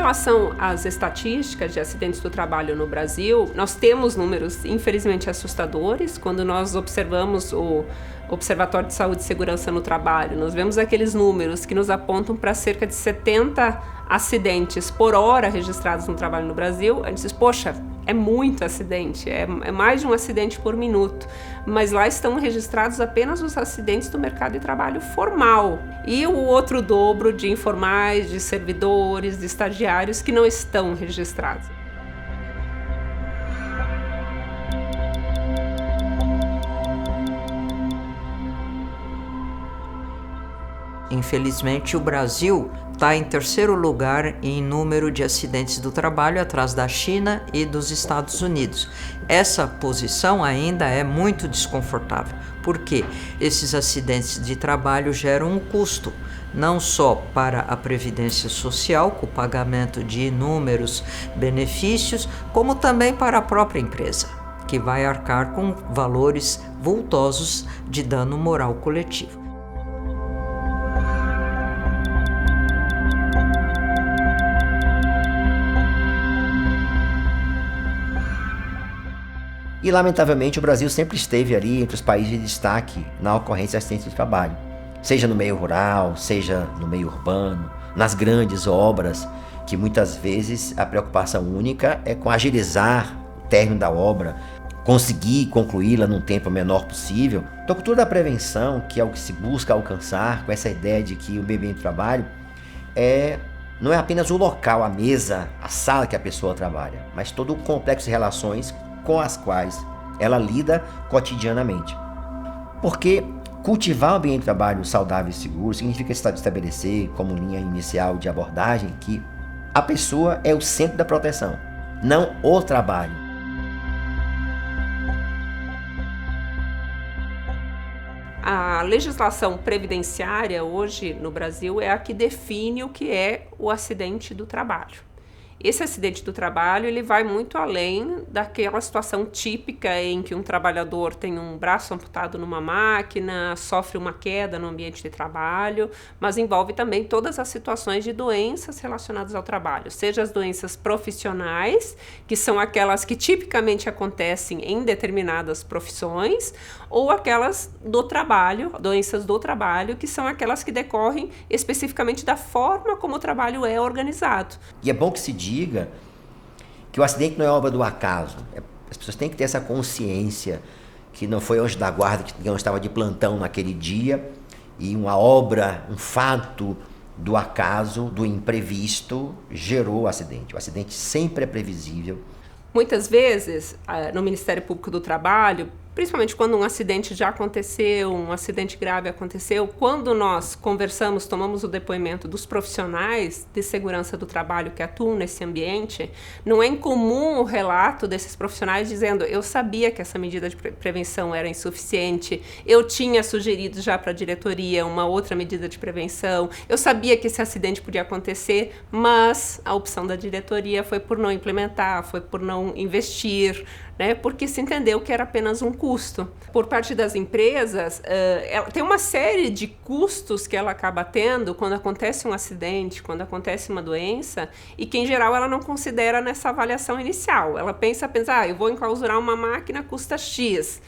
relação às estatísticas de acidentes do trabalho no Brasil, nós temos números infelizmente assustadores. Quando nós observamos o Observatório de Saúde e Segurança no Trabalho, nós vemos aqueles números que nos apontam para cerca de 70 acidentes por hora registrados no trabalho no Brasil. A gente diz, poxa, é muito acidente, é mais de um acidente por minuto. Mas lá estão registrados apenas os acidentes do mercado de trabalho formal. E o outro dobro de informais, de servidores, de estagiários que não estão registrados. Infelizmente, o Brasil está em terceiro lugar em número de acidentes do trabalho, atrás da China e dos Estados Unidos. Essa posição ainda é muito desconfortável, porque esses acidentes de trabalho geram um custo, não só para a Previdência Social, com o pagamento de inúmeros benefícios, como também para a própria empresa, que vai arcar com valores vultosos de dano moral coletivo. E, lamentavelmente, o Brasil sempre esteve ali entre os países de destaque na ocorrência de acidentes de trabalho. Seja no meio rural, seja no meio urbano, nas grandes obras, que muitas vezes a preocupação única é com agilizar o término da obra, conseguir concluí-la num tempo menor possível. Então, a cultura da prevenção, que é o que se busca alcançar com essa ideia de que o meio ambiente de trabalho não é apenas o local, a mesa, a sala que a pessoa trabalha, mas todo o complexo de relações com as quais ela lida cotidianamente. Porque cultivar um ambiente de trabalho saudável e seguro significa estabelecer como linha inicial de abordagem que a pessoa é o centro da proteção, não o trabalho. A legislação previdenciária hoje no Brasil é a que define o que é o acidente do trabalho. Esse acidente do trabalho ele vai muito além daquela situação típica em que um trabalhador tem um braço amputado numa máquina, sofre uma queda no ambiente de trabalho, mas envolve também todas as situações de doenças relacionadas ao trabalho, seja as doenças profissionais, que são aquelas que tipicamente acontecem em determinadas profissões, ou aquelas do trabalho, doenças do trabalho, que são aquelas que decorrem especificamente da forma como o trabalho é organizado. E é bom que se diga que o acidente não é obra do acaso. As pessoas têm que ter essa consciência que não foi anjo da guarda que não estava de plantão naquele dia e uma obra, um fato do acaso, do imprevisto, gerou o acidente. O acidente sempre é previsível. Muitas vezes, no Ministério Público do Trabalho, principalmente quando um acidente já aconteceu, um acidente grave aconteceu, quando nós conversamos, tomamos o depoimento dos profissionais de segurança do trabalho que atuam nesse ambiente, não é incomum o relato desses profissionais dizendo: eu sabia que essa medida de prevenção era insuficiente, eu tinha sugerido já para a diretoria uma outra medida de prevenção, eu sabia que esse acidente podia acontecer, mas a opção da diretoria foi por não implementar, foi por não investir, porque se entendeu que era apenas um custo. Por parte das empresas, tem uma série de custos que ela acaba tendo quando acontece um acidente, quando acontece uma doença, e que, em geral, ela não considera nessa avaliação inicial. Ela pensa, eu vou enclausurar uma máquina, custa X.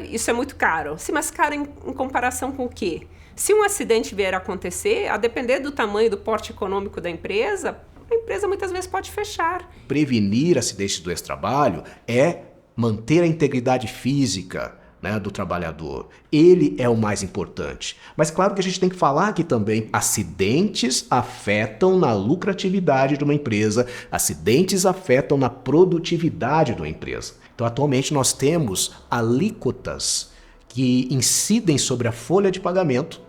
Isso é muito caro. Sim, mas caro em comparação com o quê? Se um acidente vier a acontecer, a depender do tamanho, do porte econômico da empresa, a empresa muitas vezes pode fechar. Prevenir acidentes do trabalho é manter a integridade física, do trabalhador. Ele é o mais importante. Mas claro que a gente tem que falar que também acidentes afetam na lucratividade de uma empresa, acidentes afetam na produtividade de uma empresa. Então, atualmente nós temos alíquotas que incidem sobre a folha de pagamento,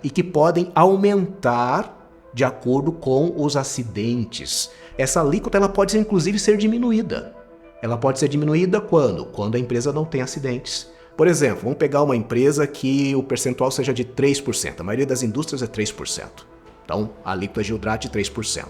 e que podem aumentar de acordo com os acidentes. Essa alíquota ela pode inclusive ser diminuída. Ela pode ser diminuída quando? Quando a empresa não tem acidentes. Por exemplo, vamos pegar uma empresa que o percentual seja de 3%. A maioria das indústrias é 3%. Então, a alíquota Gildrati é 3%.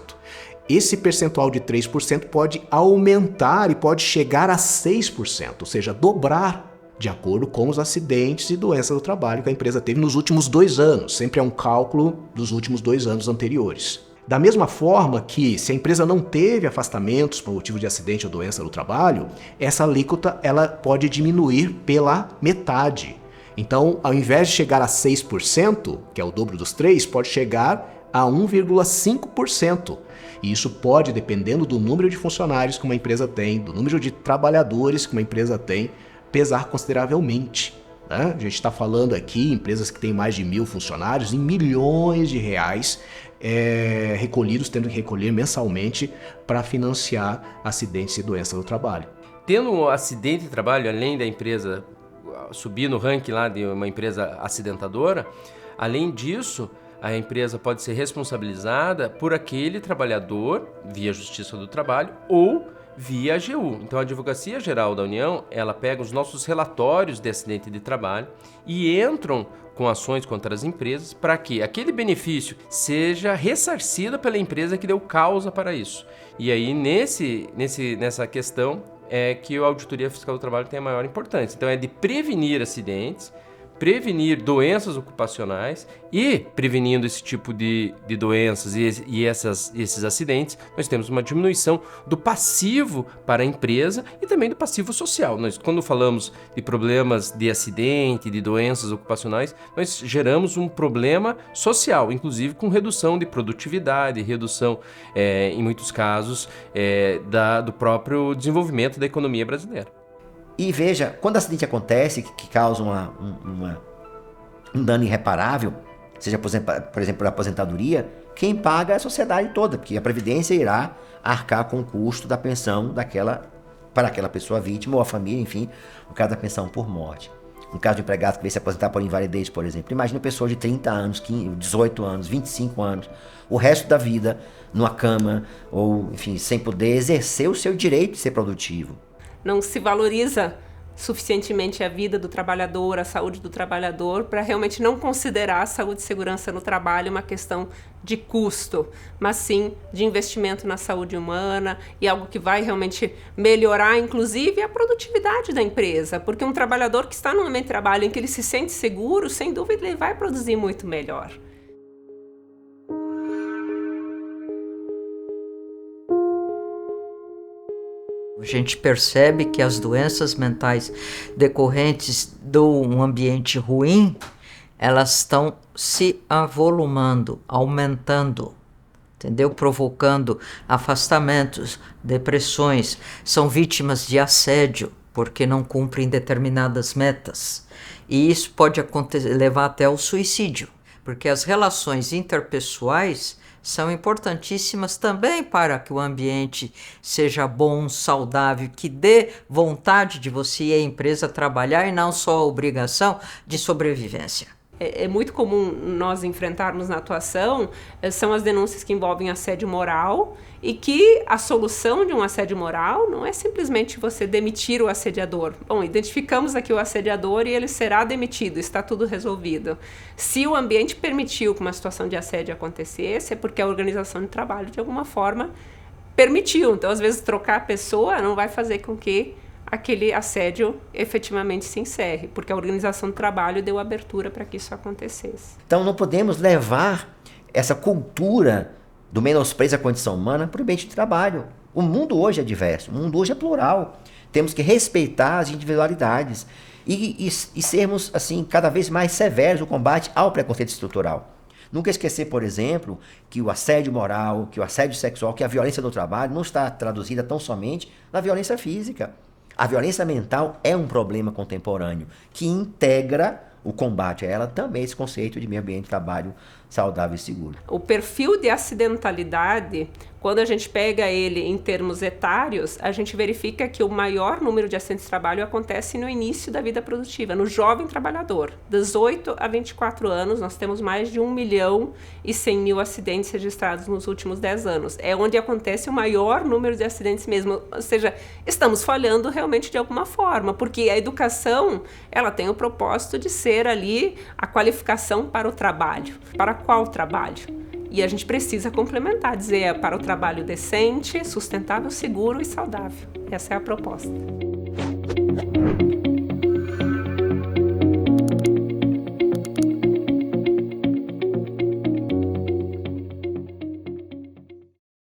Esse percentual de 3% pode aumentar e pode chegar a 6%, ou seja, dobrar, de acordo com os acidentes e doenças do trabalho que a empresa teve nos últimos 2 anos. Sempre é um cálculo dos últimos 2 anos anteriores. Da mesma forma que, se a empresa não teve afastamentos por motivo de acidente ou doença no trabalho, essa alíquota ela pode diminuir pela metade. Então, ao invés de chegar a 6%, que é o dobro dos 3%, pode chegar a 1,5%. E isso pode, dependendo do número de funcionários que uma empresa tem, do número de trabalhadores que uma empresa tem, pesar consideravelmente. Né? A gente está falando aqui, empresas que têm mais de 1.000 funcionários, em milhões de reais recolhidos, tendo que recolher mensalmente para financiar acidentes e doenças no trabalho. Tendo um acidente de trabalho, além da empresa subir no ranking lá de uma empresa acidentadora, além disso, a empresa pode ser responsabilizada por aquele trabalhador via Justiça do Trabalho ou via AGU. Então, a Advocacia Geral da União, ela pega os nossos relatórios de acidente de trabalho e entram com ações contra as empresas para que aquele benefício seja ressarcido pela empresa que deu causa para isso. E aí, nessa questão, é que a Auditoria Fiscal do Trabalho tem a maior importância. Então, é de prevenir acidentes, prevenir doenças ocupacionais e, prevenindo esse tipo de doenças e esses acidentes, nós temos uma diminuição do passivo para a empresa e também do passivo social. Nós, quando falamos de problemas de acidente, de doenças ocupacionais, nós geramos um problema social, inclusive com redução de produtividade, redução, em muitos casos, do próprio desenvolvimento da economia brasileira. E veja, quando o acidente acontece, que causa um dano irreparável, seja, por exemplo, por aposentadoria, quem paga é a sociedade toda, porque a Previdência irá arcar com o custo da pensão para aquela pessoa vítima ou a família, enfim, no caso da pensão por morte. No caso de um empregado que veio se aposentar por invalidez, por exemplo. Imagina uma pessoa de 30 anos, 18 anos, 25 anos, o resto da vida numa cama ou, enfim, sem poder exercer o seu direito de ser produtivo. Não se valoriza suficientemente a vida do trabalhador, a saúde do trabalhador, para realmente não considerar a saúde e segurança no trabalho uma questão de custo, mas sim de investimento na saúde humana e algo que vai realmente melhorar, inclusive, a produtividade da empresa, porque um trabalhador que está num ambiente de trabalho em que ele se sente seguro, sem dúvida, ele vai produzir muito melhor. A gente percebe que as doenças mentais decorrentes de um ambiente ruim, elas estão se avolumando, aumentando, entendeu? Provocando afastamentos, depressões, são vítimas de assédio porque não cumprem determinadas metas. E isso pode levar até ao suicídio, porque as relações interpessoais são importantíssimas também para que o ambiente seja bom, saudável, que dê vontade de você e a empresa trabalhar e não só a obrigação de sobrevivência. É muito comum nós enfrentarmos na atuação, são as denúncias que envolvem assédio moral e que a solução de um assédio moral não é simplesmente você demitir o assediador. Bom, identificamos aqui o assediador e ele será demitido, está tudo resolvido. Se o ambiente permitiu que uma situação de assédio acontecesse, é porque a organização de trabalho, de alguma forma, permitiu. Então, às vezes, trocar a pessoa não vai fazer com que aquele assédio efetivamente se encerre, porque a organização do trabalho deu abertura para que isso acontecesse. Então não podemos levar essa cultura do menosprezo à condição humana para o ambiente de trabalho. O mundo hoje é diverso, o mundo hoje é plural. Temos que respeitar as individualidades e sermos assim cada vez mais severos no combate ao preconceito estrutural. Nunca esquecer, por exemplo, que o assédio moral, que o assédio sexual, que a violência do trabalho não está traduzida tão somente na violência física. A violência mental é um problema contemporâneo que integra o combate a ela também, esse conceito de meio ambiente de trabalho saudável e seguro. O perfil de acidentalidade, quando a gente pega ele em termos etários, a gente verifica que o maior número de acidentes de trabalho acontece no início da vida produtiva, no jovem trabalhador. 18 a 24 anos, nós temos mais de 1.100.000 acidentes registrados nos últimos 10 anos. É onde acontece o maior número de acidentes mesmo. Ou seja, estamos falhando realmente de alguma forma, porque a educação, ela tem o propósito de ser ali a qualificação para o trabalho. Para qual trabalho? E a gente precisa complementar, dizer para o trabalho decente, sustentável, seguro e saudável. Essa é a proposta.